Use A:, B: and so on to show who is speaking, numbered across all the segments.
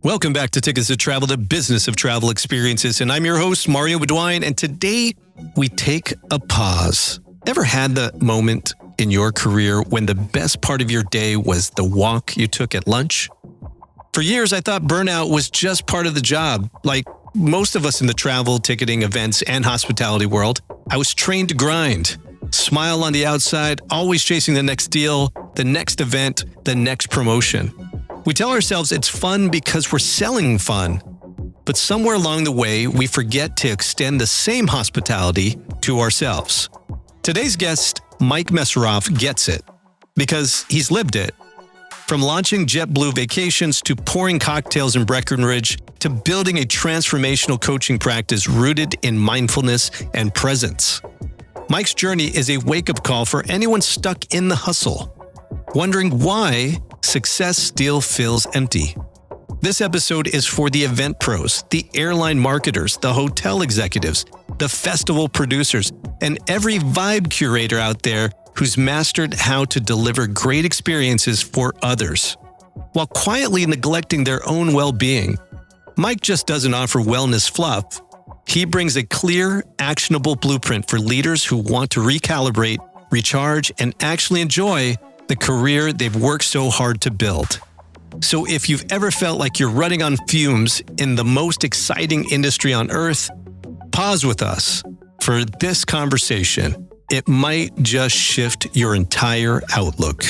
A: Welcome back to Tickets to Travel, the business of travel experiences. And I'm your host, Mario Bedoyan. And today we take a pause. Ever had the moment in your career when the best part of your day was the walk you took at lunch? For years, I thought burnout was just part of the job. Like most of us in the travel, ticketing, events, and hospitality world, I was trained to grind. Smile on the outside, always chasing the next deal, the next event, the next promotion. We tell ourselves it's fun because we're selling fun. But somewhere along the way, we forget to extend the same hospitality to ourselves. Today's guest, Mike Messeroff, gets it because he's lived it. From launching JetBlue Vacations to pouring cocktails in Breckenridge to building a transformational coaching practice rooted in mindfulness and presence. Mike's journey is a wake-up call for anyone stuck in the hustle, wondering why success still feels empty. This episode is for the event pros, the airline marketers, the hotel executives, the festival producers, and every vibe curator out there who's mastered how to deliver great experiences for others, while quietly neglecting their own well-being. Mike just doesn't offer wellness fluff. He brings a clear, actionable blueprint for leaders who want to recalibrate, recharge, and actually enjoy the career they've worked so hard to build. So if you've ever felt like you're running on fumes in the most exciting industry on earth, pause with us for this conversation. It might just shift your entire outlook.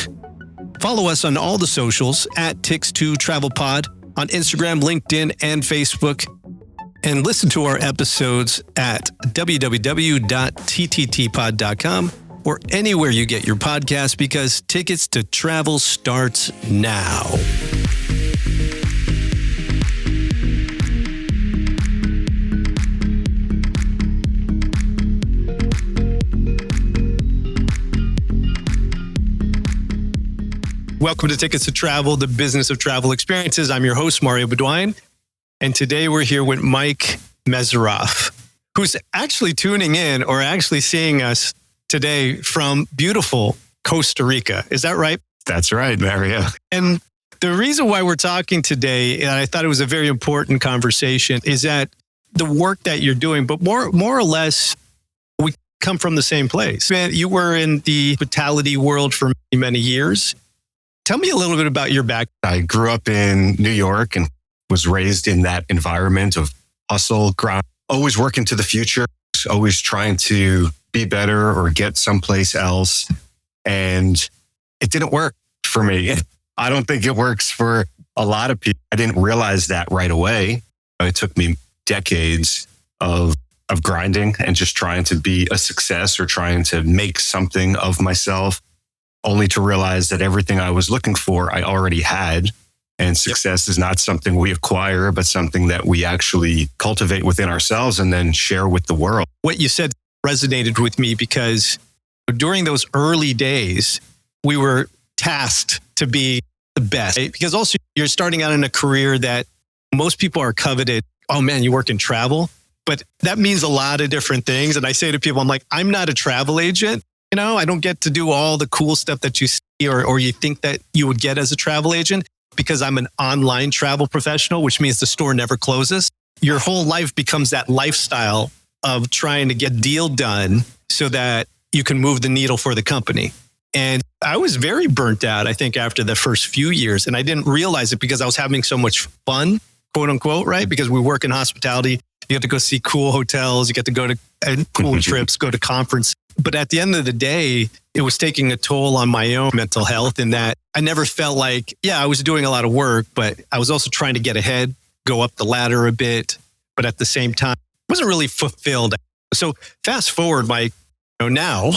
A: Follow us on all the socials at Tix2TravelPod on Instagram, LinkedIn, and Facebook. And listen to our episodes at www.tttpod.com or anywhere you get your podcast, because Tickets to Travel starts now. Welcome to Tickets to Travel, the business of travel experiences. I'm your host, Mario Bedoyan. And today we're here with Mike Messeroff, who's actually tuning in or actually seeing us today from beautiful Costa Rica. Is that right?
B: That's right, Mario.
A: And the reason why we're talking today, and I thought it was a very important conversation, is that the work that you're doing, but more or less, we come from the same place. Man, you were in the hospitality world for many, many years. Tell me a little bit about your background.
B: I grew up in New York and was raised in that environment of hustle, grind, always working to the future, always trying to be better or get someplace else. And it didn't work for me. I don't think it works for a lot of people. I didn't realize that right away. It took me decades of grinding and just trying to be a success or trying to make something of myself, only to realize that everything I was looking for, I already had. And success is not something we acquire, but something that we actually cultivate within ourselves and then share with the world.
A: What you said resonated with me because during those early days, we were tasked to be the best. Right? Because also you're starting out in a career that most people are coveted. Oh man, you work in travel, but that means a lot of different things. And I say to people, I'm like, I'm not a travel agent. You know, I don't get to do all the cool stuff that you see or you think that you would get as a travel agent because I'm an online travel professional, which means the store never closes. Your whole life becomes that lifestyle of trying to get deal done so that you can move the needle for the company. And I was very burnt out, I think, after the first few years. And I didn't realize it because I was having so much fun, quote unquote, right? Because we work in hospitality. You get to go see cool hotels. You get to go to cool trips, go to conference. But at the end of the day, it was taking a toll on my own mental health in that I never felt like, I was doing a lot of work, but I was also trying to get ahead, go up the ladder a bit. But at the same time, wasn't really fulfilled. So fast forward, Mike, now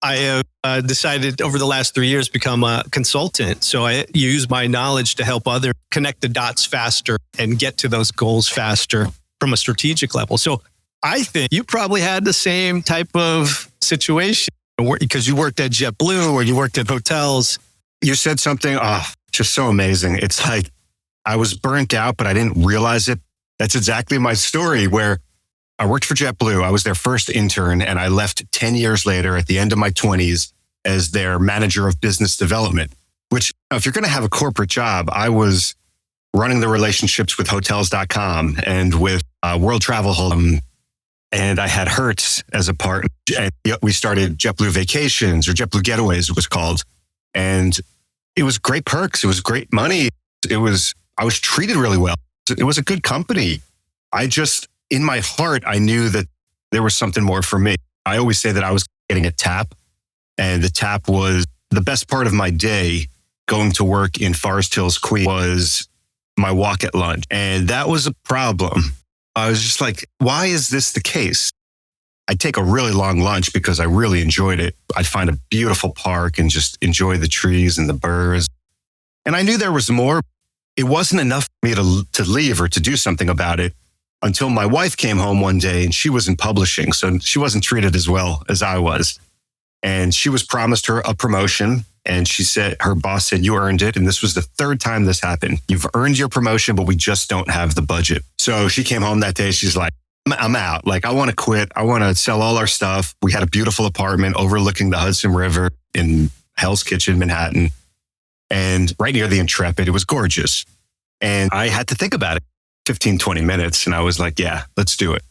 A: I have decided over the last 3 years become a consultant. So I use my knowledge to help others connect the dots faster and get to those goals faster from a strategic level. So I think you probably had the same type of situation because you worked at JetBlue or you worked at hotels.
B: You said something, just so amazing. It's like I was burnt out, but I didn't realize it. That's exactly my story where I worked for JetBlue. I was their first intern and I left 10 years later at the end of my 20s as their manager of business development, which if you're going to have a corporate job, I was running the relationships with hotels.com and with World Travel Home. And I had Hertz as a partner. And we started JetBlue Vacations, or JetBlue Getaways it was called. And it was great perks. It was great money. I was treated really well. It was a good company. In my heart, I knew that there was something more for me. I always say that I was getting a tap, and the tap was the best part of my day. Going to work in Forest Hills, Queens was my walk at lunch. And that was a problem. I was just like, why is this the case? I'd take a really long lunch because I really enjoyed it. I'd find a beautiful park and just enjoy the trees and the birds. And I knew there was more. It wasn't enough for me to leave or to do something about it until my wife came home one day, and she was in publishing. So she wasn't treated as well as I was. And she was promised her a promotion. And she said, her boss said, you earned it. And this was the third time this happened. You've earned your promotion, but we just don't have the budget. So she came home that day. She's like, I'm out. Like, I want to quit. I want to sell all our stuff. We had a beautiful apartment overlooking the Hudson River in Hell's Kitchen, Manhattan, and right near the Intrepid. It was gorgeous. And I had to think about it 15, 20 minutes. And I was like, yeah, let's do it.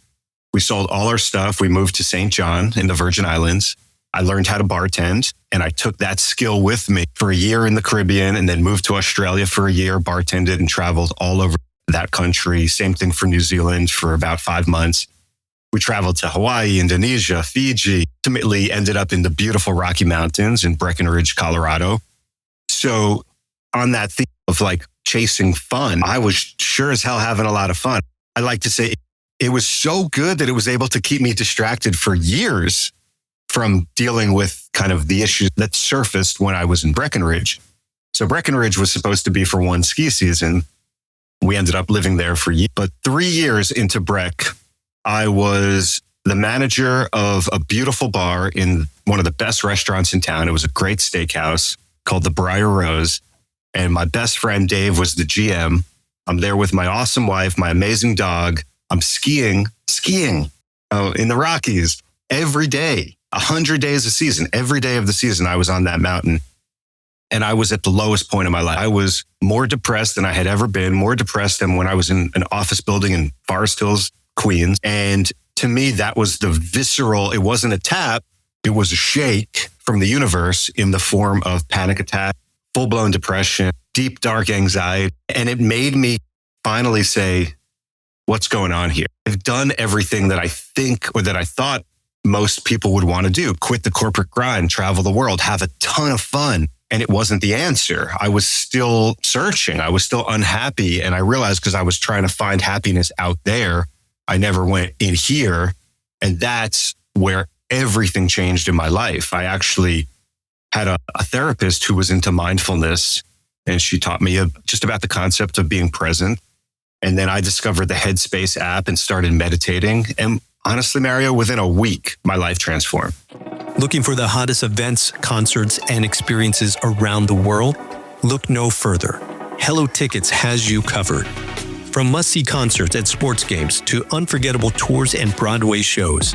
B: We sold all our stuff. We moved to St. John in the Virgin Islands. I learned how to bartend, and I took that skill with me for a year in the Caribbean, and then moved to Australia for a year, bartended and traveled all over that country. Same thing for New Zealand for about 5 months. We traveled to Hawaii, Indonesia, Fiji, ultimately ended up in the beautiful Rocky Mountains in Breckenridge, Colorado. So on that theme of like chasing fun, I was sure as hell having a lot of fun. I like to say it was so good that it was able to keep me distracted for years from dealing with kind of the issues that surfaced when I was in Breckenridge. So Breckenridge was supposed to be for one ski season. We ended up living there for years. But 3 years into Breck, I was the manager of a beautiful bar in one of the best restaurants in town. It was a great steakhouse called the Briar Rose. And my best friend, Dave, was the GM. I'm there with my awesome wife, my amazing dog. I'm skiing in the Rockies every day. 100 days a season. Every day of the season, I was on that mountain. And I was at the lowest point of my life. I was more depressed than I had ever been, more depressed than when I was in an office building in Forest Hills, Queens. And to me, that was the visceral, it wasn't a tap, it was a shake from the universe in the form of panic attack, full-blown depression, deep, dark anxiety. And it made me finally say, what's going on here? I've done everything that I think, or that I thought most people would want to do. Quit the corporate grind, travel the world, have a ton of fun. And it wasn't the answer. I was still searching. I was still unhappy. And I realized because I was trying to find happiness out there, I never went in here. And that's where everything changed in my life. I actually had a therapist who was into mindfulness, and she taught me just about the concept of being present. And then I discovered the Headspace app and started meditating. And honestly, Mario, within a week, my life transformed.
A: Looking for the hottest events, concerts, and experiences around the world? Look no further. Hello Tickets has you covered. From must-see concerts at sports games to unforgettable tours and Broadway shows,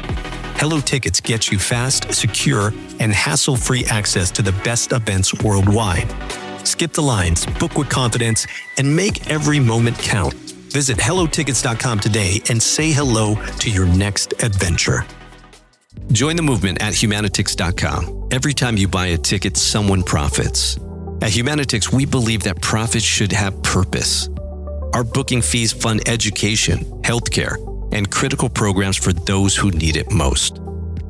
A: Hello Tickets gets you fast, secure, and hassle-free access to the best events worldwide. Skip the lines, book with confidence, and make every moment count. Visit HelloTickets.com today and say hello to your next adventure. Join the movement at Humanitix.com. Every time you buy a ticket, someone profits. At Humanitix, we believe that profits should have purpose. Our booking fees fund education, healthcare, and critical programs for those who need it most,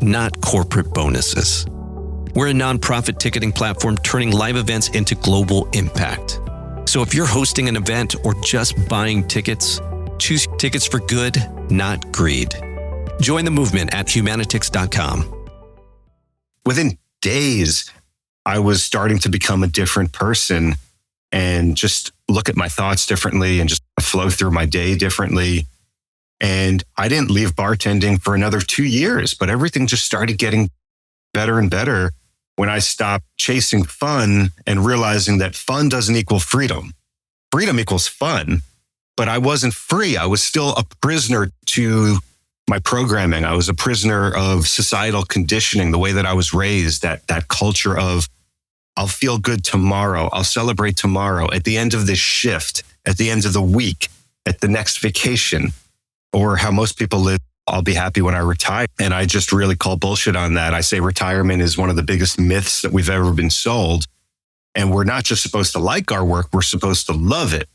A: not corporate bonuses. We're a nonprofit ticketing platform turning live events into global impact. So if you're hosting an event or just buying tickets, choose tickets for good, not greed. Join the movement at Humanitix.com.
B: Within days, I was starting to become a different person and just look at my thoughts differently and just flow through my day differently. And I didn't leave bartending for another 2 years, but everything just started getting better and better when I stopped chasing fun and realizing that fun doesn't equal freedom. Freedom equals fun, but I wasn't free. I was still a prisoner to my programming. I was a prisoner of societal conditioning, the way that I was raised, that culture of, I'll feel good tomorrow. I'll celebrate tomorrow at the end of this shift. at the end of the week, at the next vacation, or how most people live. I'll be happy when I retire. And I just really call bullshit on that. I say retirement is one of the biggest myths that we've ever been sold. And we're not just supposed to like our work, we're supposed to love it,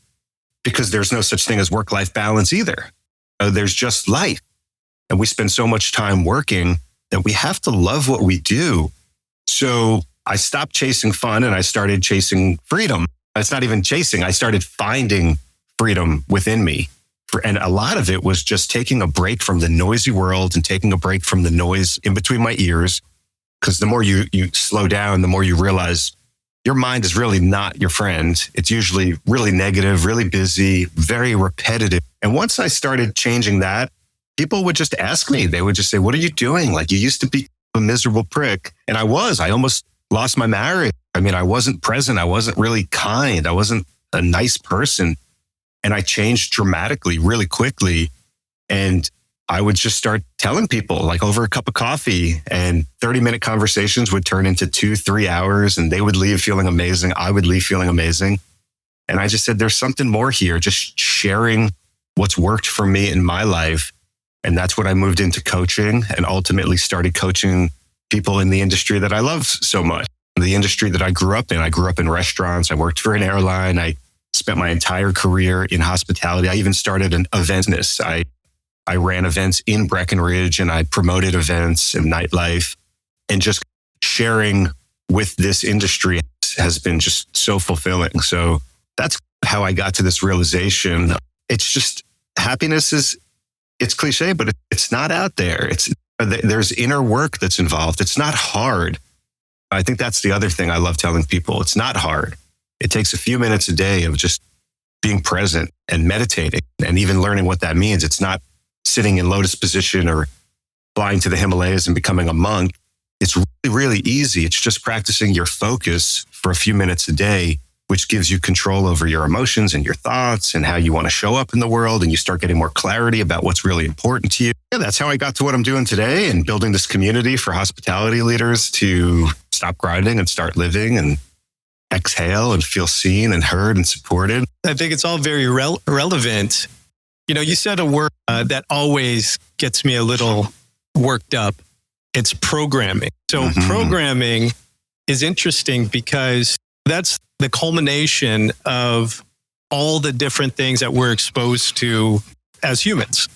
B: because there's no such thing as work-life balance either. There's just life. And we spend so much time working that we have to love what we do. So I stopped chasing fun and I started chasing freedom. It's not even chasing. I started finding freedom within me. And a lot of it was just taking a break from the noisy world and taking a break from the noise in between my ears. Because the more you slow down, the more you realize your mind is really not your friend. It's usually really negative, really busy, very repetitive. And once I started changing that, people would just ask me, they would just say, what are you doing? Like, you used to be a miserable prick. And I almost lost my marriage. I mean, I wasn't present. I wasn't really kind. I wasn't a nice person. And I changed dramatically, really quickly. And I would just start telling people, like, over a cup of coffee, and 30-minute conversations would turn into 2-3 hours, and they would leave feeling amazing. I would leave feeling amazing. And I just said, there's something more here, just sharing what's worked for me in my life. And that's when I moved into coaching and ultimately started coaching people in the industry that I love so much. The industry that I grew up in. I grew up in restaurants. I worked for an airline. I spent my entire career in hospitality. I even started an event business. I ran events in Breckenridge and I promoted events and nightlife, and just sharing with this industry has been just so fulfilling. So that's how I got to this realization. It's just happiness it's cliche, but it's not out there. There's inner work that's involved. It's not hard. I think that's the other thing I love telling people. It's not hard. It takes a few minutes a day of just being present and meditating and even learning what that means. It's not sitting in lotus position or flying to the Himalayas and becoming a monk. It's really, really easy. It's just practicing your focus for a few minutes a day, which gives you control over your emotions and your thoughts and how you want to show up in the world. And you start getting more clarity about what's really important to you. Yeah, that's how I got to what I'm doing today, and building this community for hospitality leaders to stop grinding and start living and exhale and feel seen and heard and supported.
A: I think it's all very relevant. You know, you said a word that always gets me a little worked up. It's programming. So programming is interesting because that's the culmination of all the different things that we're exposed to as humans.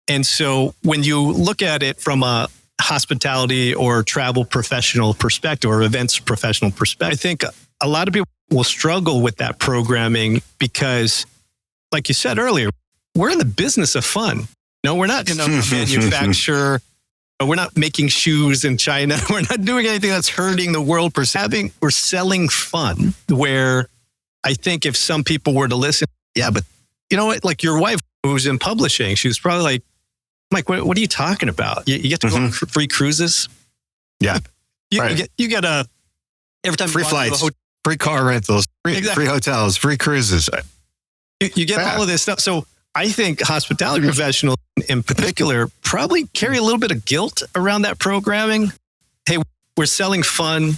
A: And so when you look at it from a hospitality or travel professional perspective or events professional perspective, I think a lot of people will struggle with that programming because, like you said earlier, we're in the business of fun. No, we're not in a manufacturer. We're not making shoes in China. We're not doing anything that's hurting the world. We're selling fun, where I think if some people were to listen, yeah, but you know what? Like your wife who's in publishing, she was probably like, Mike, what are you talking about? You get to go on free cruises?
B: Yeah.
A: You get every time
B: free flights, free car rentals, free hotels, free cruises.
A: You get all of this stuff. So I think hospitality professionals in particular probably carry a little bit of guilt around that programming. Hey, we're selling fun,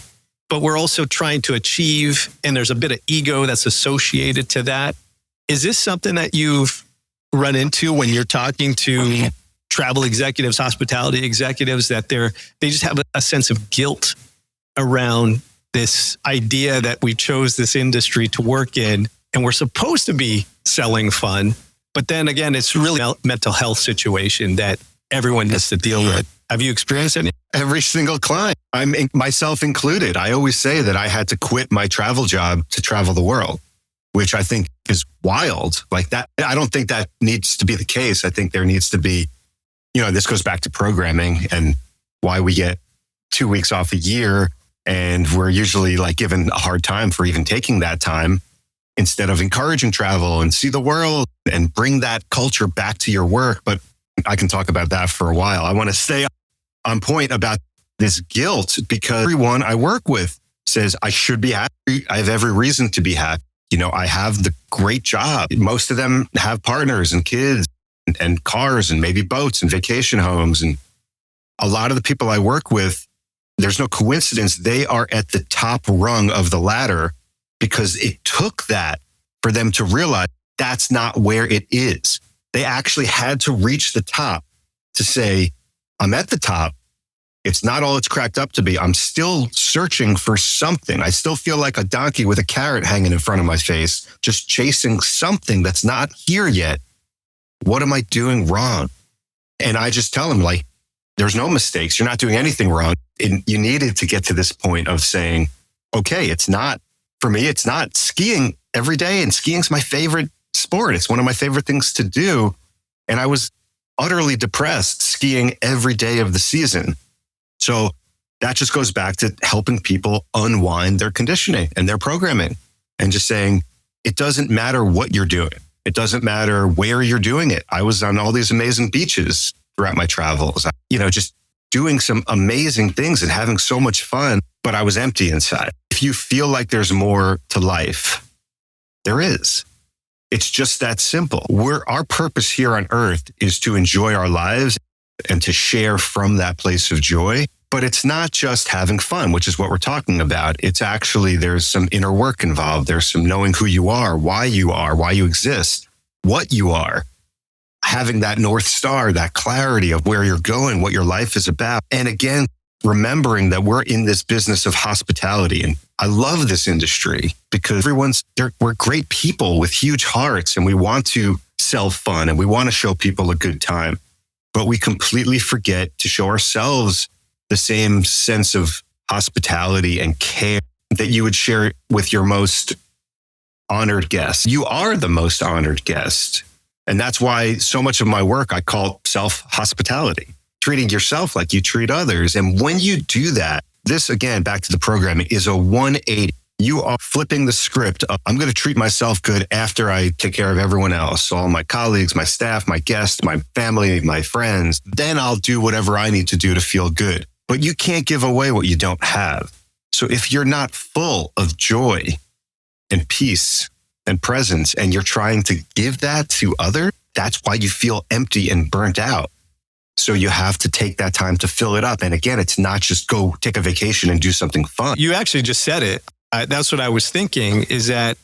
A: but we're also trying to achieve, and there's a bit of ego that's associated to that. Is this something that you've run into when you're talking to travel executives, hospitality executives, that they just have a sense of guilt around this idea that we chose this industry to work in and we're supposed to be selling fun? But then again, it's really a mental health situation that everyone has to deal with. Have you experienced any?
B: Every single client, myself included. I always say that I had to quit my travel job to travel the world, which I think is wild. Like that, I don't think that needs to be the case. I think there needs to be, this goes back to programming and why we get 2 weeks off a year. And we're usually like given a hard time for even taking that time, instead of encouraging travel and see the world and bring that culture back to your work. But I can talk about that for a while. I want to stay on point about this guilt because everyone I work with says I should be happy. I have every reason to be happy. I have the great job. Most of them have partners and kids and cars and maybe boats and vacation homes. And a lot of the people I work with, there's no coincidence. They are at the top rung of the ladder because it took that for them to realize that's not where it is. They actually had to reach the top to say, I'm at the top. It's not all it's cracked up to be. I'm still searching for something. I still feel like a donkey with a carrot hanging in front of my face, just chasing something that's not here yet. What am I doing wrong? And I just tell them, like, there's no mistakes. You're not doing anything wrong. And you needed to get to this point of saying, okay, it's not, for me, it's not skiing every day. And skiing's my favorite sport. It's one of my favorite things to do. And I was utterly depressed skiing every day of the season. So that just goes back to helping people unwind their conditioning and their programming and just saying, it doesn't matter what you're doing. It doesn't matter where you're doing it. I was on all these amazing beaches throughout my travels, just doing some amazing things and having so much fun, but I was empty inside. If you feel like there's more to life, there is. It's just that simple. Our purpose here on earth is to enjoy our lives and to share from that place of joy. But it's not just having fun, which is what we're talking about. It's actually, there's some inner work involved. There's some knowing who you are, why you exist, what you are, having that North Star, that clarity of where you're going, what your life is about. And again, remembering that we're in this business of hospitality. And I love this industry because we're great people with huge hearts and we want to sell fun and we want to show people a good time. But we completely forget to show ourselves the same sense of hospitality and care that you would share with your most honored guest. You are the most honored guest. And that's why so much of my work I call self-hospitality, treating yourself like you treat others. And when you do that, this, again, back to the programming, is a 180. You are flipping the script of, I'm going to treat myself good after I take care of everyone else. So all my colleagues, my staff, my guests, my family, my friends. Then I'll do whatever I need to do to feel good. But you can't give away what you don't have. So if you're not full of joy and peace and presence, and you're trying to give that to others, that's why you feel empty and burnt out. So you have to take that time to fill it up. And again, it's not just go take a vacation and do something fun.
A: You actually just said it. That's what I was thinking, is that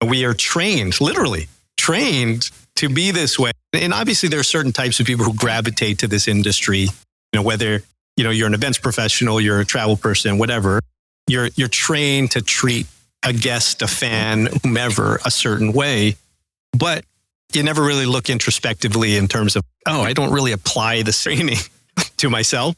A: we are trained, literally trained to be this way. And obviously there are certain types of people who gravitate to this industry, whether you're an events professional, you're a travel person, whatever, you're trained to treat a guest, a fan, whomever, a certain way, but you never really look introspectively in terms of, I don't really apply the training to myself.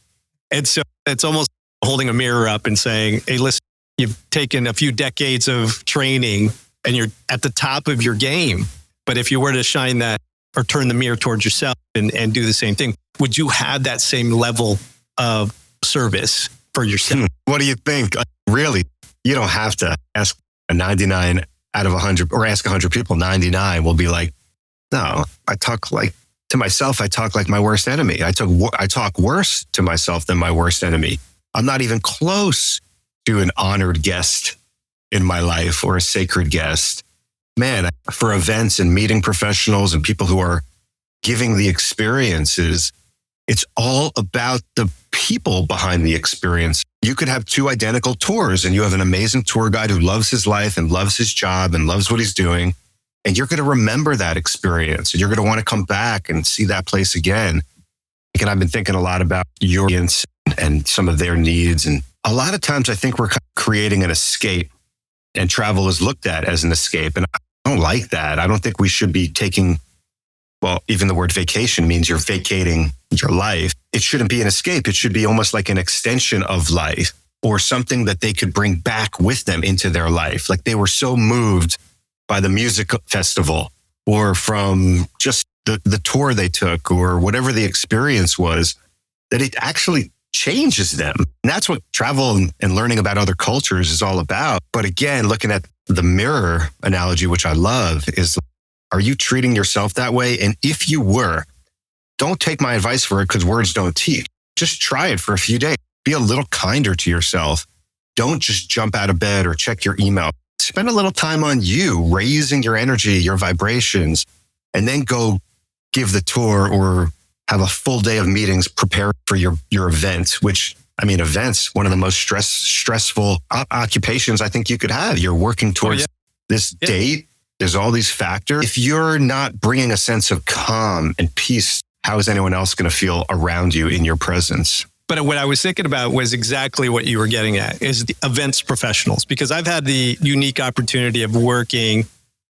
A: And so it's almost holding a mirror up and saying, hey, listen, you've taken a few decades of training and you're at the top of your game. But if you were to shine that or turn the mirror towards yourself and do the same thing, would you have that same level of service for yourself?
B: What do you think? Really, you don't have to ask a 99 out of 100 or ask 100 people. 99 will be like, no, to myself, I talk like my worst enemy. I talk worse to myself than my worst enemy. I'm not even close to an honored guest in my life or a sacred guest. Man, for events and meeting professionals and people who are giving the experiences, it's all about the people behind the experience. You could have two identical tours and you have an amazing tour guide who loves his life and loves his job and loves what he's doing. And you're going to remember that experience and you're going to want to come back and see that place again. And I've been thinking a lot about your audience and some of their needs. And a lot of times I think we're creating an escape, and travel is looked at as an escape. And I don't like that. I don't think we should be taking, even the word vacation means you're vacating your life. It shouldn't be an escape. It should be almost like an extension of life or something that they could bring back with them into their life. Like they were so moved by the music festival or from just the tour they took or whatever the experience was, that it actually changes them. And that's what travel and learning about other cultures is all about. But again, looking at the mirror analogy, which I love, is, are you treating yourself that way? And if you were, don't take my advice for it because words don't teach. Just try it for a few days. Be a little kinder to yourself. Don't just jump out of bed or check your email. Spend a little time on you, raising your energy, your vibrations, and then go give the tour or have a full day of meetings, prepare for your event, which, events, one of the most stressful occupations I think you could have. You're working towards this date There's all these factors. If you're not bringing a sense of calm and peace, how is anyone else going to feel around you in your presence?
A: But what I was thinking about was exactly what you were getting at, is the events professionals, because I've had the unique opportunity of working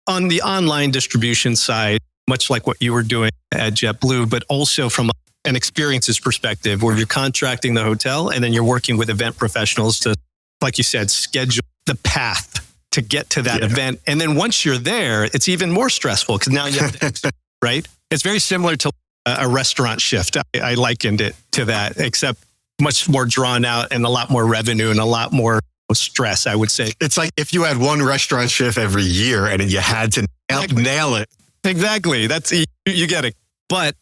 A: on the online distribution side, much like what you were doing at JetBlue, but also from an experiences perspective where you're contracting the hotel and then you're working with event professionals to, like you said, schedule the path to get to that event. And then once you're there, it's even more stressful because now you have to, right? It's very similar to a restaurant shift. I likened it to that, except much more drawn out and a lot more revenue and a lot more stress, I would say.
B: It's like if you had one restaurant shift every year and you had to nail it.
A: Exactly. That's, you get it. But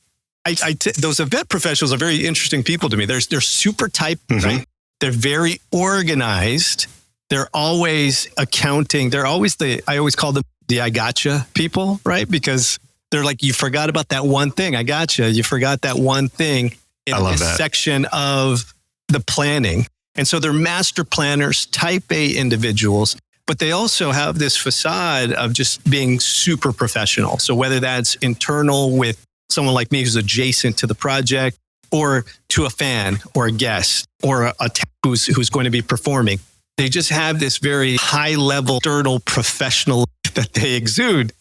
A: those event professionals are very interesting people to me. They're super type, right? They're very organized. They're always accounting. They're always I always call them the I gotcha people, right? Because they're like, you forgot about that one thing. I gotcha. You forgot that one thing in this section of the planning. And so they're master planners, type A individuals, but they also have this facade of just being super professional. So whether that's internal with someone like me who's adjacent to the project, or to a fan or a guest or a who's going to be performing, they just have this very high level, external professional that they exude.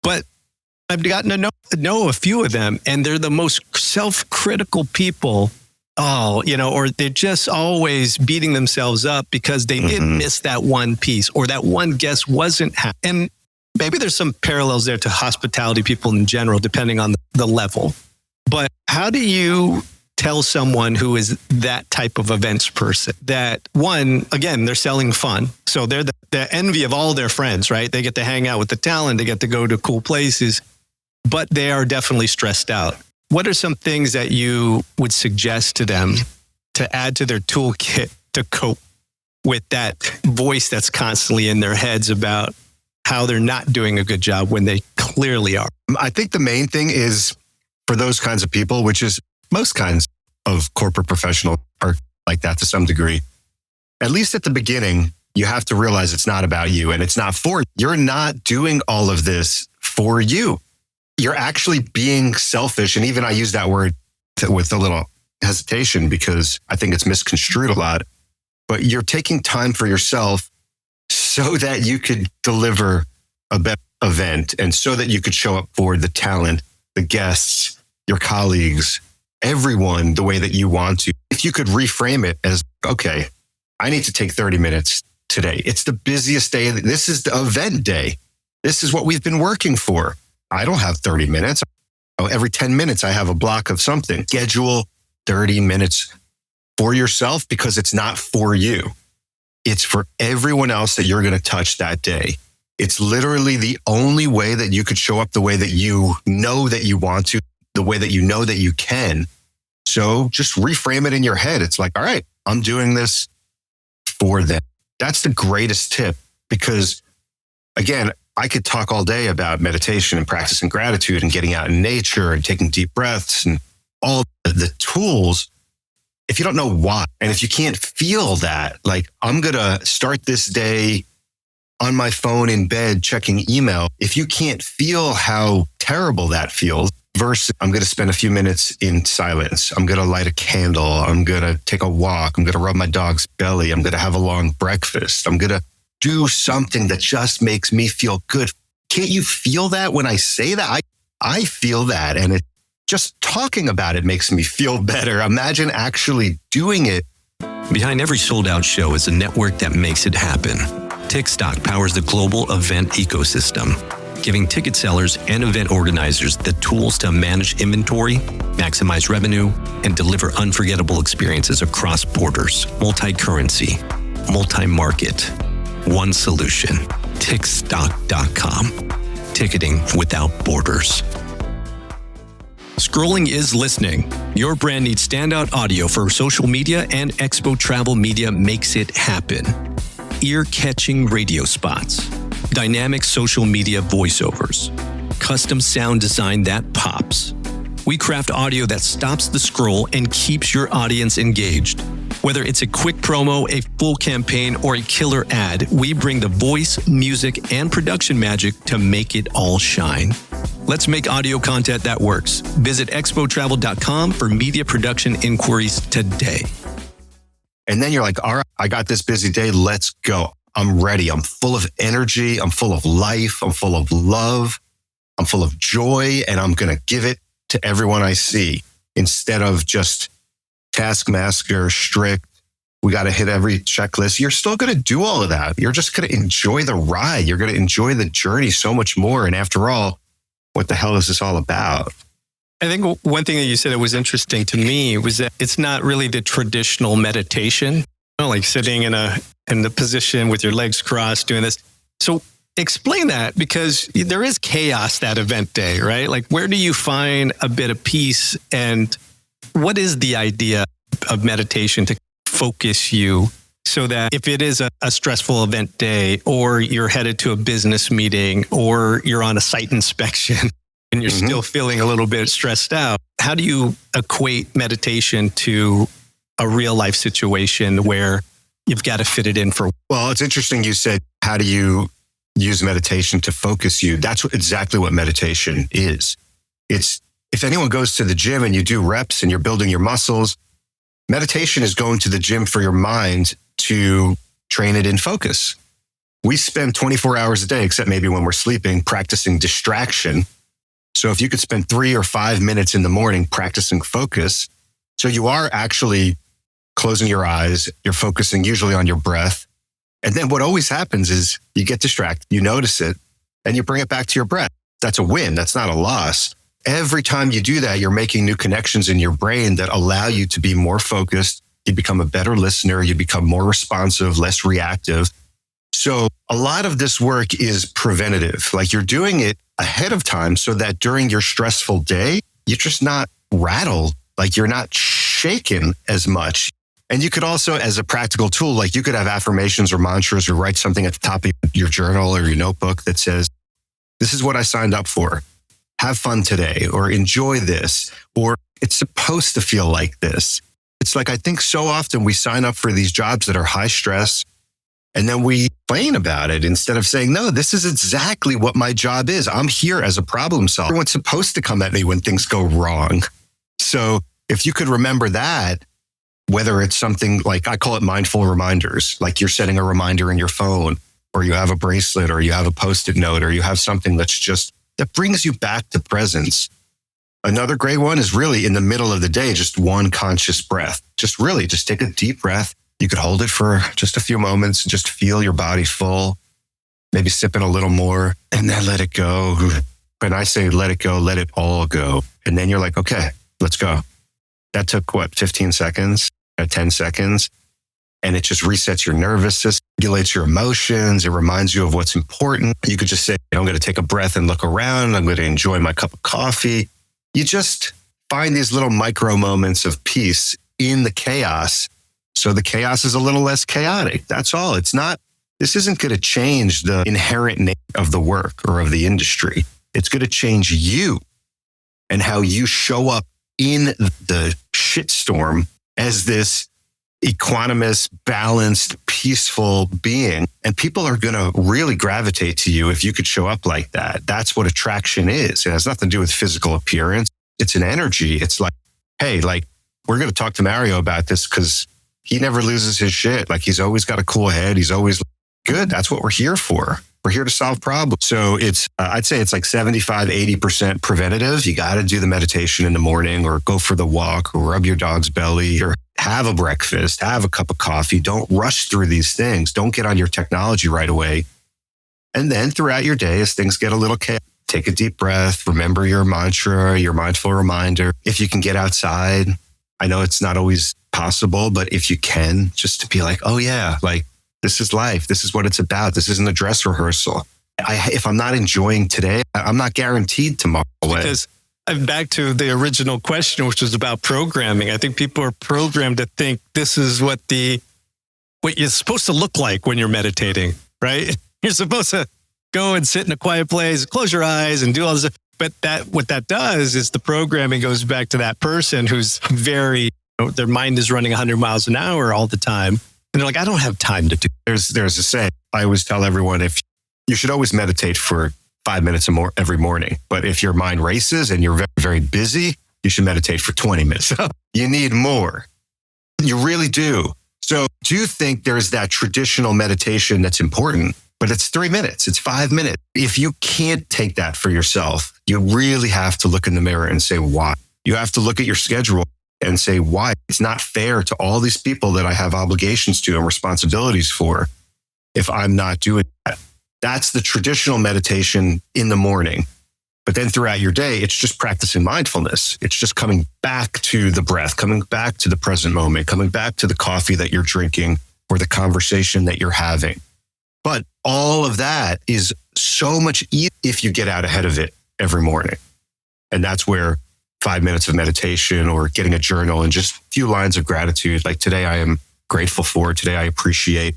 A: But I've gotten to know a few of them, and they're the most self-critical people. Or they're just always beating themselves up because they didn't miss that one piece, or that one guest wasn't happy. And maybe there's some parallels there to hospitality people in general, depending on the level. But how do you tell someone who is that type of events person that, one, again, they're selling fun. So they're the envy of all their friends, right? They get to hang out with the talent. They get to go to cool places, but they are definitely stressed out. What are some things that you would suggest to them to add to their toolkit to cope with that voice that's constantly in their heads about how they're not doing a good job when they clearly are?
B: I think the main thing is for those kinds of people, which is most kinds of corporate professionals are like that to some degree. At least at the beginning, you have to realize it's not about you and it's not for you. You're not doing all of this for you. You're actually being selfish. And even I use that word with a little hesitation because I think it's misconstrued a lot. But you're taking time for yourself so that you could deliver a better event and so that you could show up for the talent, the guests, your colleagues, everyone the way that you want to. If you could reframe it as, okay, I need to take 30 minutes today. It's the busiest day. This is the event day. This is what we've been working for. I don't have 30 minutes. Every 10 minutes, I have a block of something. Schedule 30 minutes for yourself because it's not for you. It's for everyone else that you're going to touch that day. It's literally the only way that you could show up the way that you know that you want to, the way that you know that you can. So just reframe it in your head. It's like, all right, I'm doing this for them. That's the greatest tip because, again, I could talk all day about meditation and practicing gratitude and getting out in nature and taking deep breaths and all the tools. If you don't know why, and if you can't feel that, like I'm going to start this day on my phone in bed checking email. If you can't feel how terrible that feels, versus I'm going to spend a few minutes in silence. I'm going to light a candle. I'm going to take a walk. I'm going to rub my dog's belly. I'm going to have a long breakfast. I'm going to do something that just makes me feel good. Can't you feel that when I say that? I feel that. And just talking about it makes me feel better. Imagine actually doing it.
A: Behind every sold out show is a network that makes it happen. Tickstock powers the global event ecosystem, giving ticket sellers and event organizers the tools to manage inventory, maximize revenue, and deliver unforgettable experiences across borders, multi-currency, multi-market. One solution, tickstock.com. Ticketing without borders. Scrolling is listening. Your brand needs standout audio for social media, and Expo Travel Media makes it happen. Ear-catching radio spots, dynamic social media voiceovers, custom sound design that pops. We craft audio that stops the scroll and keeps your audience engaged. Whether it's a quick promo, a full campaign, or a killer ad, we bring the voice, music, and production magic to make it all shine. Let's make audio content that works. Visit expotravel.com for media production inquiries today.
B: And then you're like, all right, I got this busy day. Let's go. I'm ready. I'm full of energy. I'm full of life. I'm full of love. I'm full of joy. And I'm going to give it to everyone I see instead of just taskmaster, strict. We got to hit every checklist. You're still going to do all of that. You're just going to enjoy the ride. You're going to enjoy the journey so much more. And after all, what the hell is this all about?
A: I think one thing that you said that was interesting to me was that it's not really the traditional meditation, like sitting in the position with your legs crossed doing this. So explain that, because there is chaos that event day, right? Like, where do you find a bit of peace, and what is the idea of meditation to focus you so that if it is a stressful event day, or you're headed to a business meeting, or you're on a site inspection and you're still feeling a little bit stressed out, how do you equate meditation to a real life situation where you've got to fit it in for?
B: Well, it's interesting you said, how do you use meditation to focus you? That's exactly what meditation is. It's, if anyone goes to the gym and you do reps and you're building your muscles, meditation is going to the gym for your mind to train it in focus. We spend 24 hours a day, except maybe when we're sleeping, practicing distraction. So if you could spend 3 or 5 minutes in the morning practicing focus, so you are actually closing your eyes, you're focusing usually on your breath. And then what always happens is you get distracted, you notice it, and you bring it back to your breath. That's a win. That's not a loss. Every time you do that, you're making new connections in your brain that allow you to be more focused. You become a better listener. You become more responsive, less reactive. So a lot of this work is preventative. Like, you're doing it ahead of time so that during your stressful day, you're just not rattled. Like, you're not shaken as much. And you could also, as a practical tool, like, you could have affirmations or mantras, or write something at the top of your journal or your notebook that says, this is what I signed up for. Have fun today, or enjoy this, or it's supposed to feel like this. It's like, I think so often we sign up for these jobs that are high stress, and then we complain about it instead of saying, no, this is exactly what my job is. I'm here as a problem solver. Everyone's supposed to come at me when things go wrong. So if you could remember that, whether it's something like, I call it mindful reminders, like you're setting a reminder in your phone, or you have a bracelet, or you have a Post-it note, or you have something that brings you back to presence. Another great one is really in the middle of the day, just one conscious breath. Just take a deep breath. You could hold it for just a few moments, just feel your body full, maybe sip in a little more, and then let it go. When I say let it go, let it all go. And then you're like, okay, let's go. That took 15 seconds, 10 seconds. And it just resets your nervous system, regulates your emotions. It reminds you of what's important. You could just say, I'm going to take a breath and look around. I'm going to enjoy my cup of coffee. You just find these little micro moments of peace in the chaos. So the chaos is a little less chaotic. That's all. This isn't going to change the inherent nature of the work or of the industry. It's going to change you and how you show up in the shitstorm as this equanimous, balanced, peaceful being. And people are going to really gravitate to you if you could show up like that. That's what attraction is. It has nothing to do with physical appearance. It's an energy. It's like, hey, we're going to talk to Mario about this because he never loses his shit. Like, he's always got a cool head. He's always good. That's what we're here for. We're here to solve problems. So I'd say it's like 75, 80% preventative. You got to do the meditation in the morning, or go for the walk, or rub your dog's belly, or have a breakfast, have a cup of coffee. Don't rush through these things. Don't get on your technology right away. And then throughout your day, as things get a little chaotic, take a deep breath, remember your mantra, your mindful reminder. If you can get outside, I know it's not always possible, but if you can, just to be like, oh yeah, like, this is life. This is what it's about. This isn't a dress rehearsal. If I'm not enjoying today, I'm not guaranteed tomorrow.
A: Because back to the original question, which was about programming. I think people are programmed to think this is what you're supposed to look like when you're meditating, right? You're supposed to go and sit in a quiet place, close your eyes, and do all this. But what that does is the programming goes back to that person who's very their mind is running 100 miles an hour all the time. And they're like, I don't have time to do.
B: There's a saying I always tell everyone, if you should always meditate for 5 minutes or more every morning. But if your mind races and you're very, very busy, you should meditate for 20 minutes. You need more. You really do. So do you think there's that traditional meditation that's important, but it's 3 minutes, it's 5 minutes. If you can't take that for yourself, you really have to look in the mirror and say, why? You have to look at your schedule and say, why? It's not fair to all these people that I have obligations to and responsibilities for if I'm not doing that. That's the traditional meditation in the morning. But then throughout your day, it's just practicing mindfulness. It's just coming back to the breath, coming back to the present moment, coming back to the coffee that you're drinking or the conversation that you're having. But all of that is so much easier if you get out ahead of it every morning. And that's where 5 minutes of meditation or getting a journal and just a few lines of gratitude, like today I am grateful for, today I appreciate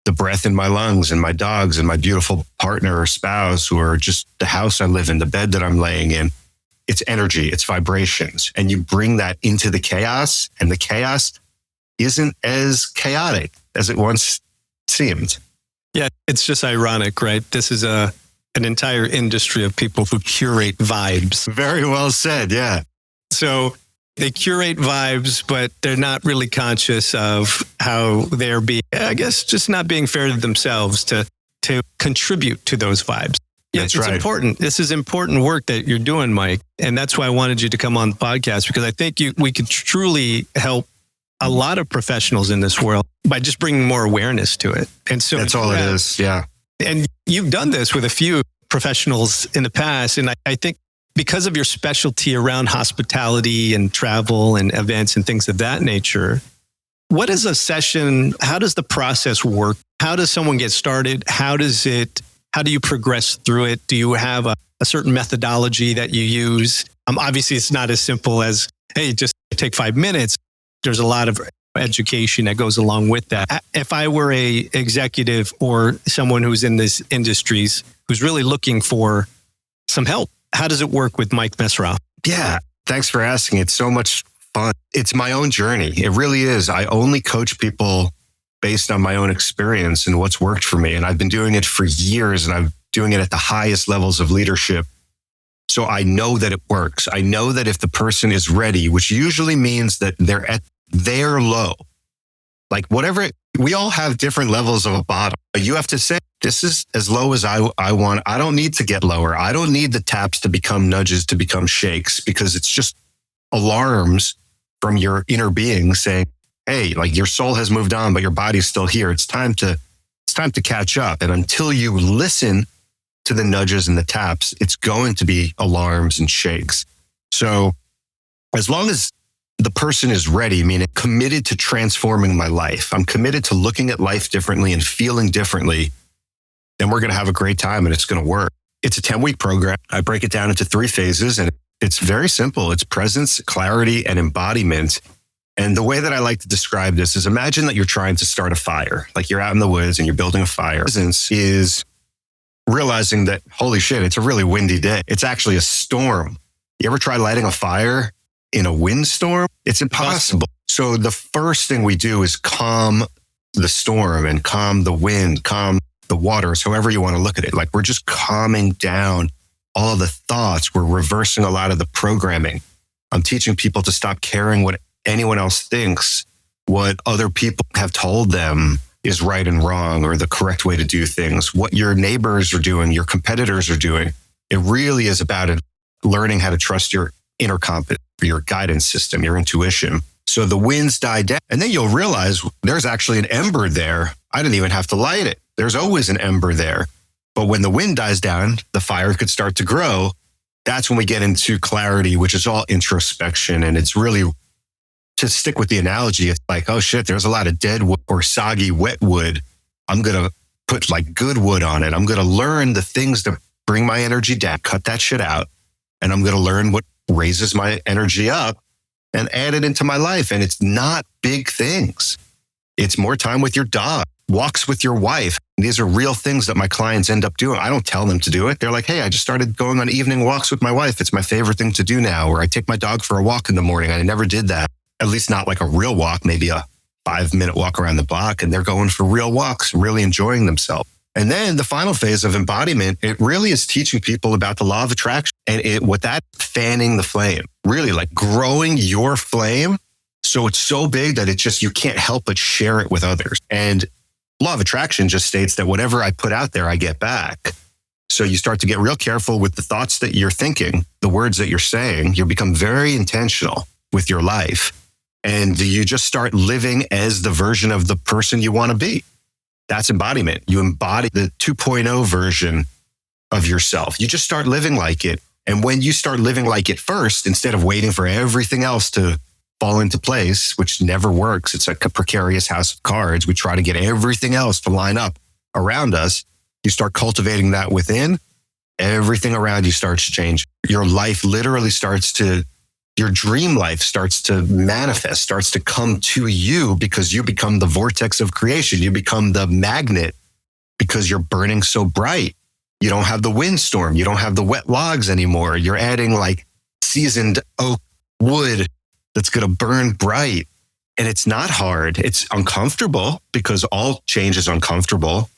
B: the breath in my lungs and my dogs and my beautiful partner or spouse or just the house I live in, the bed that I'm laying in. It's energy, it's vibrations. And you bring that into the chaos, and the chaos isn't as chaotic as it once seemed.
A: Yeah, it's just ironic, right? This is an entire industry of people who curate vibes.
B: Very well said, yeah.
A: So they curate vibes, but they're not really conscious of how they're being, I guess, just not being fair to themselves to contribute to those vibes. Yeah,
B: that's
A: it's
B: right.
A: important. This is important work that you're doing, Mike. And that's why I wanted you to come on the podcast, because I think we could truly help a lot of professionals in this world by just bringing more awareness to it. And so
B: that's all it is. Yeah.
A: And you've done this with a few professionals in the past. And I think because of your specialty around hospitality and travel and events and things of that nature, what is a session? How does the process work? How does someone get started? How do you progress through it? Do you have a certain methodology that you use? Obviously, it's not as simple as, hey, just take 5 minutes. There's a lot of education that goes along with that. If I were a executive or someone who's in this industries, who's really looking for some help, how does it work with Mike Messeroff?
B: Yeah, thanks for asking. It's so much fun. It's my own journey. It really is. I only coach people based on my own experience and what's worked for me. And I've been doing it for years, and I'm doing it at the highest levels of leadership. So I know that it works. I know that if the person is ready, which usually means that they're at their low, like whatever, we all have different levels of a bottom. You have to say, this is as low as I want. I don't need to get lower. I don't need the taps to become nudges, to become shakes, because it's just alarms from your inner being saying, hey, like your soul has moved on, but your body's still here. It's time to catch up. And until you listen to the nudges and the taps, it's going to be alarms and shakes. So as long as the person is ready, meaning committed to transforming my life, I'm committed to looking at life differently and feeling differently, then we're going to have a great time and it's going to work. It's a 10-week program. I break it down into 3 phases, and it's very simple. It's presence, clarity, and embodiment. And the way that I like to describe this is, imagine that you're trying to start a fire, like you're out in the woods and you're building a fire. Presence is realizing that, holy shit, it's a really windy day. It's actually a storm. You ever try lighting a fire in a windstorm? It's impossible. So the first thing we do is calm the storm and calm the wind, calm the waters, however you want to look at it. Like we're just calming down all the thoughts. We're reversing a lot of the programming. I'm teaching people to stop caring what anyone else thinks, what other people have told them is right and wrong or the correct way to do things, what your neighbors are doing, your competitors are doing. It really is about learning how to trust your inner compass, your guidance system, your intuition. So the winds die down, and then you'll realize there's actually an ember there. I didn't even have to light it. There's always an ember there. But when the wind dies down, the fire could start to grow. That's when we get into clarity, which is all introspection. And it's really, to stick with the analogy, it's like, oh shit, there's a lot of dead wood or soggy wet wood. I'm going to put like good wood on it. I'm going to learn the things that bring my energy down, cut that shit out. And I'm going to learn what raises my energy up and add it into my life. And it's not big things. It's more time with your dog, walks with your wife. These are real things that my clients end up doing. I don't tell them to do it. They're like, hey, I just started going on evening walks with my wife. It's my favorite thing to do now. Or I take my dog for a walk in the morning. I never did that. at least not like a real walk, maybe a 5-minute walk around the block, and they're going for real walks, really enjoying themselves. And then the final phase of embodiment, it really is teaching people about the law of attraction and with that fanning the flame, really like growing your flame. So it's so big that you can't help but share it with others. And law of attraction just states that whatever I put out there, I get back. So you start to get real careful with the thoughts that you're thinking, the words that you're saying. You become very intentional with your life. And you just start living as the version of the person you want to be. That's embodiment. You embody the 2.0 version of yourself. You just start living like it. And when you start living like it first, instead of waiting for everything else to fall into place, which never works, it's like a precarious house of cards. We try to get everything else to line up around us. You start cultivating that within, everything around you starts to change. Your life literally your dream life starts to manifest, starts to come to you because you become the vortex of creation. You become the magnet because you're burning so bright. You don't have the windstorm. You don't have the wet logs anymore. You're adding like seasoned oak wood that's going to burn bright. And it's not hard. It's uncomfortable because all change is uncomfortable.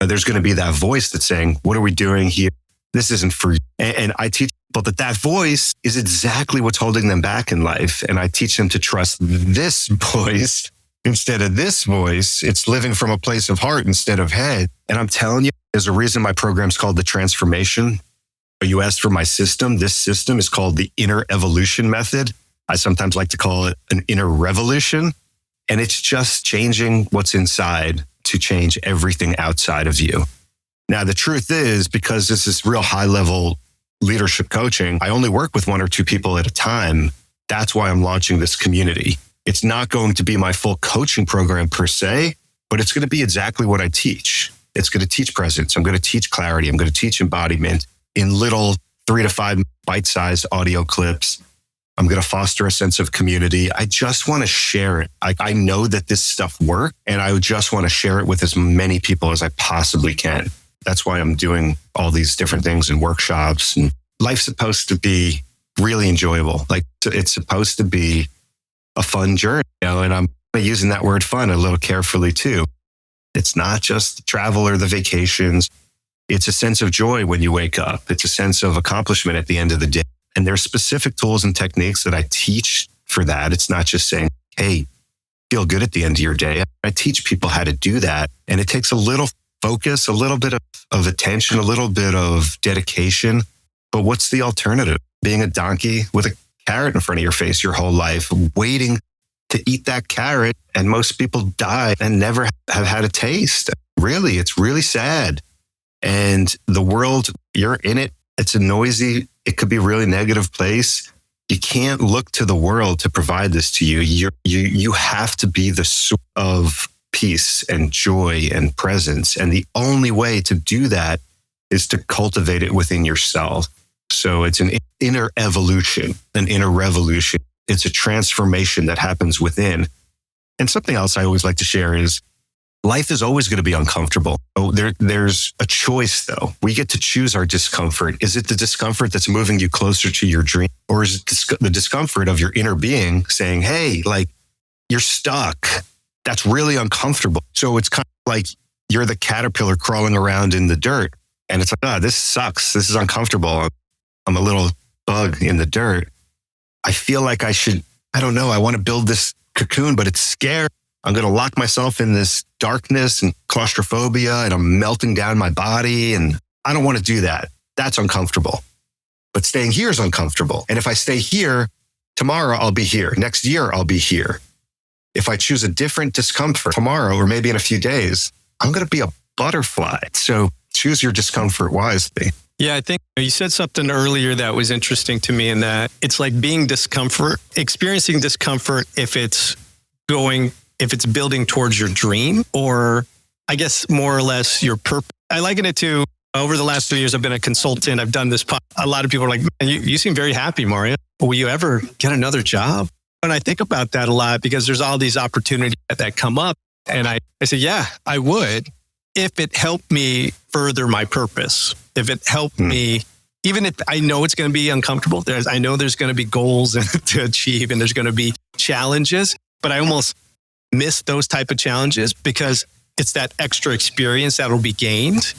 B: There's going to be that voice that's saying, what are we doing here? This isn't for you. And I teach people that voice is exactly what's holding them back in life. And I teach them to trust this voice instead of this voice. It's living from a place of heart instead of head. And I'm telling you, there's a reason my program's called the Transformation. You asked for my system. This system is called the Inner Evolution Method. I sometimes like to call it an inner revolution. And it's just changing what's inside to change everything outside of you. Now, the truth is, because this is real high level leadership coaching, I only work with 1 or 2 people at a time. That's why I'm launching this community. It's not going to be my full coaching program per se, but it's going to be exactly what I teach. It's going to teach presence. I'm going to teach clarity. I'm going to teach embodiment in little 3 to 5 bite-sized audio clips. I'm going to foster a sense of community. I just want to share it. I know that this stuff works, and I just want to share it with as many people as I possibly can. That's why I'm doing all these different things and workshops. And life's supposed to be really enjoyable. Like it's supposed to be a fun journey, and I'm using that word fun a little carefully too. It's not just the travel or the vacations. It's a sense of joy when you wake up. It's a sense of accomplishment at the end of the day. And there's specific tools and techniques that I teach for that. It's not just saying, hey, feel good at the end of your day. I teach people how to do that. And it takes a little focus, a little bit of attention, a little bit of dedication. But what's the alternative? Being a donkey with a carrot in front of your face your whole life, waiting to eat that carrot. And most people die and never have had a taste. Really, it's really sad. And the world, you're in it. It's a noisy, it could be a really negative place. You can't look to the world to provide this to you. You have to be the source of peace and joy and presence. And the only way to do that is to cultivate it within yourself. So it's an inner evolution, an inner revolution. It's a transformation that happens within. And something else I always like to share is life is always going to be uncomfortable. Oh, there's a choice, though. We get to choose our discomfort. Is it the discomfort that's moving you closer to your dream? Or is it the discomfort of your inner being saying, hey, like, you're stuck. That's really uncomfortable. So it's kind of like you're the caterpillar crawling around in the dirt. And it's like, this sucks. This is uncomfortable. I'm a little bug in the dirt. I feel like I don't know. I want to build this cocoon, but it's scary. I'm going to lock myself in this darkness and claustrophobia, and I'm melting down my body. And I don't want to do that. That's uncomfortable. But staying here is uncomfortable. And if I stay here, tomorrow I'll be here. Next year, I'll be here. If I choose a different discomfort tomorrow, or maybe in a few days, I'm going to be a butterfly. So choose your discomfort wisely.
A: Yeah, I think you said something earlier that was interesting to me, in that it's like experiencing discomfort if it's building towards your dream, or I guess more or less your purpose. I liken it to, over the last 3 years, I've been a consultant. I've done this. A lot of people are like, man, you seem very happy, Mario. Will you ever get another job? And I think about that a lot because there's all these opportunities that come up. And I say, yeah, I would, if it helped me further my purpose. If it helped me, even if I know it's going to be uncomfortable, I know there's going to be goals to achieve, and there's going to be challenges, but I almost miss those type of challenges because it's that extra experience that'll be gained,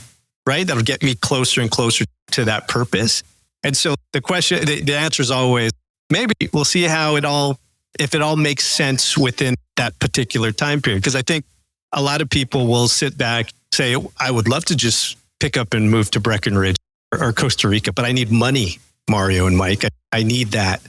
A: right? That'll get me closer and closer to that purpose. And so the answer is always, maybe we'll see if it all makes sense within that particular time period. Because I think a lot of people will sit back, say, I would love to just pick up and move to Breckenridge or Costa Rica, but I need money, Mario and Mike. I need that.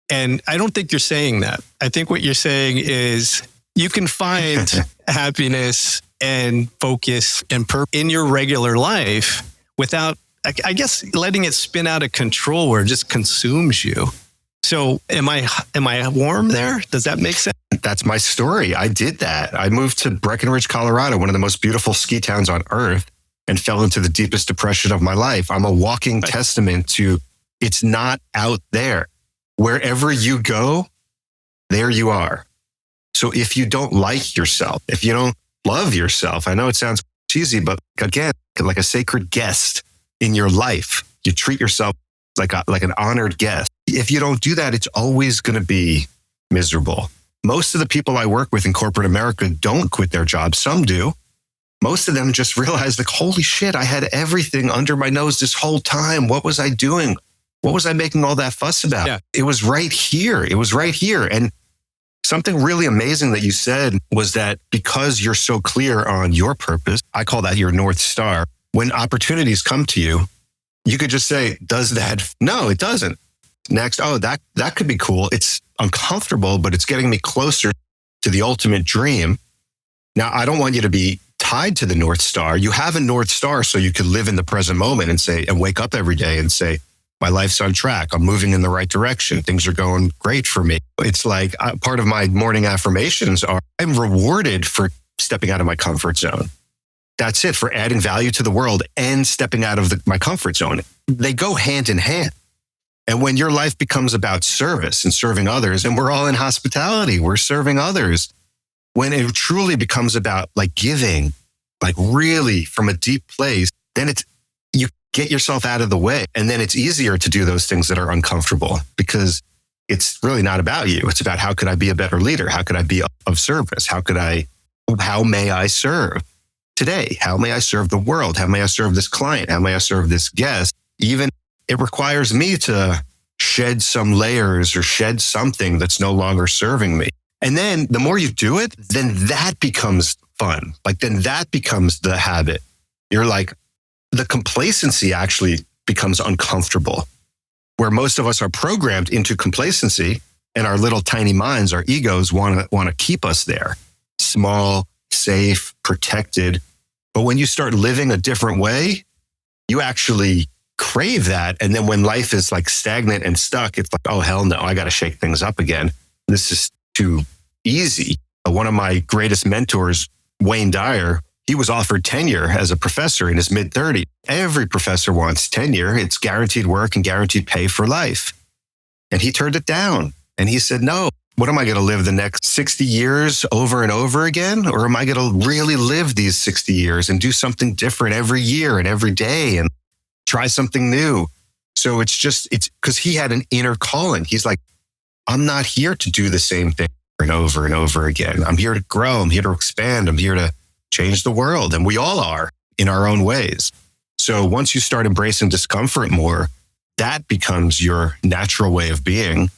A: And I don't think you're saying that. I think what you're saying is you can find happiness and focus and purpose in your regular life without, I guess, letting it spin out of control where it just consumes you. So am I warm there? Does that make sense?
B: That's my story. I did that. I moved to Breckenridge, Colorado, one of the most beautiful ski towns on earth, and fell into the deepest depression of my life. I'm a walking testament to it's not out there. Wherever you go, there you are. So if you don't like yourself, if you don't love yourself, I know it sounds cheesy, but again, like a sacred guest in your life, you treat yourself like an honored guest. If you don't do that, it's always going to be miserable. Most of the people I work with in corporate America don't quit their jobs. Some do. Most of them just realize, like, holy shit, I had everything under my nose this whole time. What was I doing? What was I making all that fuss about?
A: Yeah.
B: It was right here. It was right here. And something really amazing that you said was that because you're so clear on your purpose, I call that your North Star. When opportunities come to you, you could just say, does that? No, it doesn't. Next, oh, that could be cool. It's uncomfortable, but it's getting me closer to the ultimate dream. Now, I don't want you to be tied to the North Star. You have a North Star so you could live in the present moment and wake up every day and say, my life's on track. I'm moving in the right direction. Things are going great for me. It's like part of my morning affirmations are, I'm rewarded for stepping out of my comfort zone. That's it, for adding value to the world and stepping out of my comfort zone. They go hand in hand. And when your life becomes about service and serving others, and we're all in hospitality, we're serving others. When it truly becomes about like giving, like really from a deep place, then you get yourself out of the way. And then it's easier to do those things that are uncomfortable because it's really not about you. It's about how could I be a better leader? How could I be of service? How may I serve today? How may I serve the world? How may I serve this client? How may I serve this guest? Even it requires me to shed some layers or shed something that's no longer serving me. And then the more you do it, then that becomes fun. Like then that becomes the habit. You're like, the complacency actually becomes uncomfortable, where most of us are programmed into complacency and our little tiny minds, our egos want to keep us there. Small, safe, protected. But when you start living a different way, you actually crave that. And then when life is like stagnant and stuck, it's like, oh, hell no, I got to shake things up again. This is too easy. One of my greatest mentors, Wayne Dyer, he was offered tenure as a professor in his mid-30s. Every professor wants tenure. It's guaranteed work and guaranteed pay for life. And he turned it down. And he said, no, what am I going to live the next 60 years over and over again? Or am I going to really live these 60 years and do something different every year and every day and try something new? So it's because he had an inner calling. He's like, I'm not here to do the same thing over and over again. I'm here to grow. I'm here to expand. I'm here to change the world. And we all are in our own ways. So once you start embracing discomfort more, that becomes your natural way of being.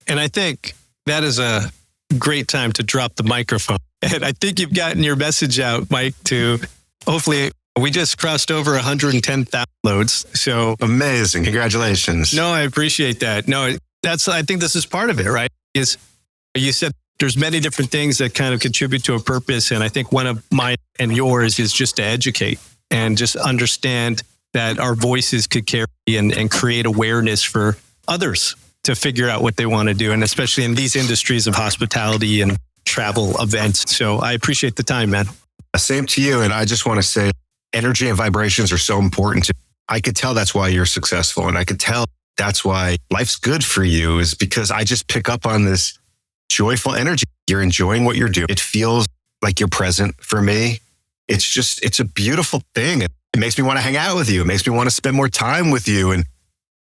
A: And I think that is a great time to drop the microphone. And I think you've gotten your message out, Mike, to hopefully we just crossed over 110,000 loads. So
B: amazing. Congratulations.
A: No, I appreciate that. No, I think this is part of it, right? Is you said there's many different things that kind of contribute to a purpose. And I think one of mine and yours is just to educate and just understand that our voices could carry and create awareness for others to figure out what they want to do. And especially in these industries of hospitality and travel events. So I appreciate the time, man.
B: Same to you. And I just want to say energy and vibrations are so important. I could tell that's why you're successful. And I could tell that's why life's good for you, is because I just pick up on this joyful energy. You're enjoying what you're doing. It feels like you're present for me. It's a beautiful thing. It makes me want to hang out with you. It makes me want to spend more time with you. And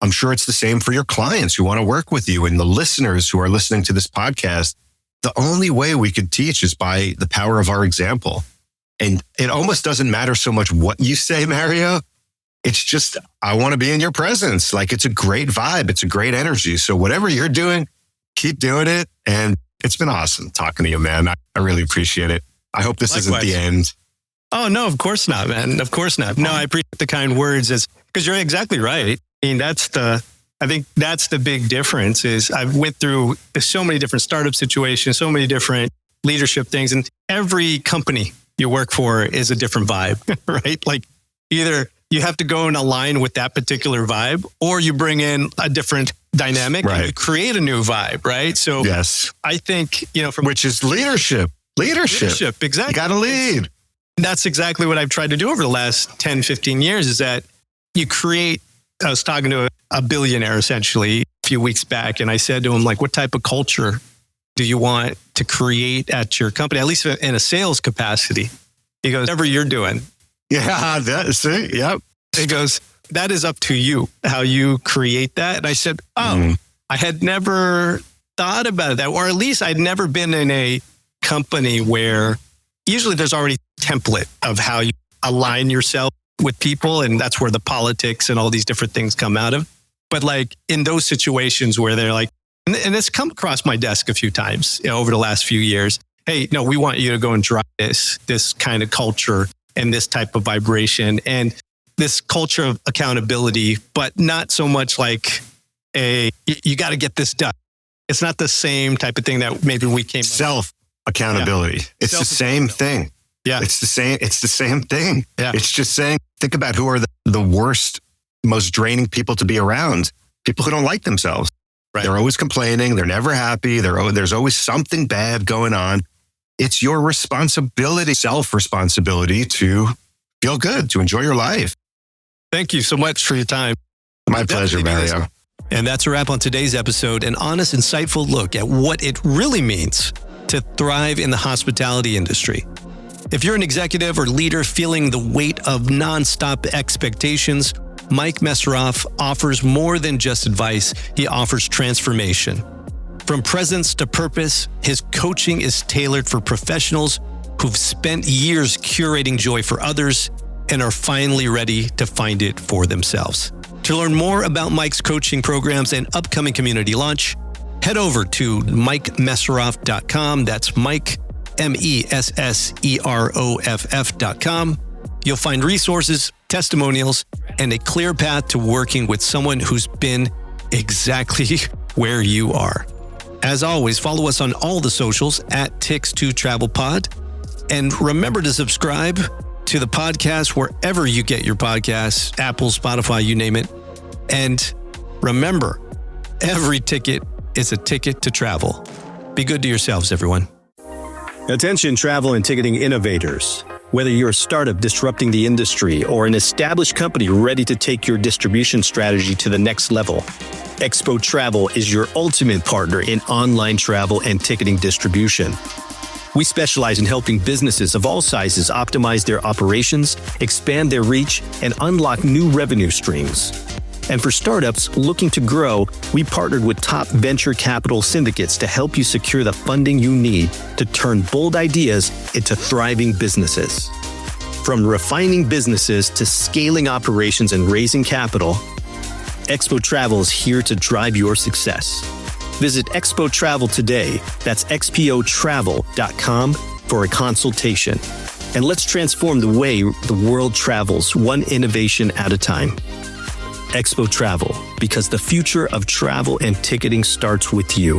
B: I'm sure it's the same for your clients who want to work with you and the listeners who are listening to this podcast. the only way we could teach is by the power of our example. And it almost doesn't matter so much what you say, Mario. It's just, I want to be in your presence. Like, it's a great vibe. It's a great energy. So whatever you're doing, keep doing it. And it's been awesome talking to you, man. I really appreciate it. I hope this isn't the end.
A: Oh, no, of course not, man. Of course not. No, I appreciate the kind words because you're exactly right. I mean, I think that's the big difference is I've went through so many different startup situations, so many different leadership things, and every company you work for is a different vibe, right? Like either you have to go and align with that particular vibe, or you bring in a different dynamic and you create a new vibe, right? So
B: yes,
A: I think,
B: which is leadership.
A: Leadership, exactly.
B: You got to lead.
A: That's exactly what I've tried to do over the last 10, 15 years is that you create, I was talking to a billionaire essentially a few weeks back, and I said to him, like, what type of culture do you want to create at your company, at least in a sales capacity? He goes, whatever you're doing.
B: Yeah, that's it. Yep.
A: He goes, that is up to you, how you create that. And I said, I had never thought about that, or at least I'd never been in a company where usually there's already a template of how you align yourself with people. And that's where the politics and all these different things come out of. But like in those situations where they're like, and it's come across my desk a few times over the last few years. Hey, no, we want you to go and drive this kind of culture and this type of vibration and this culture of accountability, but not so much like you got to get this done. It's not the same type of thing that maybe we came
B: self accountability. Yeah. It's the same thing.
A: Yeah.
B: It's the same thing.
A: Yeah.
B: It's just saying, think about who are the worst, most draining people to be around. People who don't like themselves. Right. They're always complaining. They're never happy. There's always something bad going on. It's your responsibility, self-responsibility to feel good, to enjoy your life.
A: Thank you so much for your time.
B: My pleasure, Mario.
A: And that's a wrap on today's episode, an honest, insightful look at what it really means to thrive in the hospitality industry. If you're an executive or leader feeling the weight of nonstop expectations, Mike Messeroff offers more than just advice. He offers transformation. From presence to purpose, his coaching is tailored for professionals who've spent years curating joy for others and are finally ready to find it for themselves. To learn more about Mike's coaching programs and upcoming community launch, head over to MikeMesseroff.com. That's Mike, MESSEROFF.com. You'll find resources, testimonials, and a clear path to working with someone who's been exactly where you are. As always, follow us on all the socials at Tix2TravelPod. And remember to subscribe to the podcast wherever you get your podcasts, Apple, Spotify, you name it. And remember, every ticket is a ticket to travel. Be good to yourselves, everyone. Attention travel and ticketing innovators. Whether you're a startup disrupting the industry or an established company ready to take your distribution strategy to the next level, Expo Travel is your ultimate partner in online travel and ticketing distribution. We specialize in helping businesses of all sizes optimize their operations, expand their reach, and unlock new revenue streams. And for startups looking to grow, we partnered with top venture capital syndicates to help you secure the funding you need to turn bold ideas into thriving businesses. From refining businesses to scaling operations and raising capital, Expo Travel is here to drive your success. Visit Expo Travel today. That's xpotravel.com for a consultation. And let's transform the way the world travels, one innovation at a time. Expo Travel, because the future of travel and ticketing starts with you.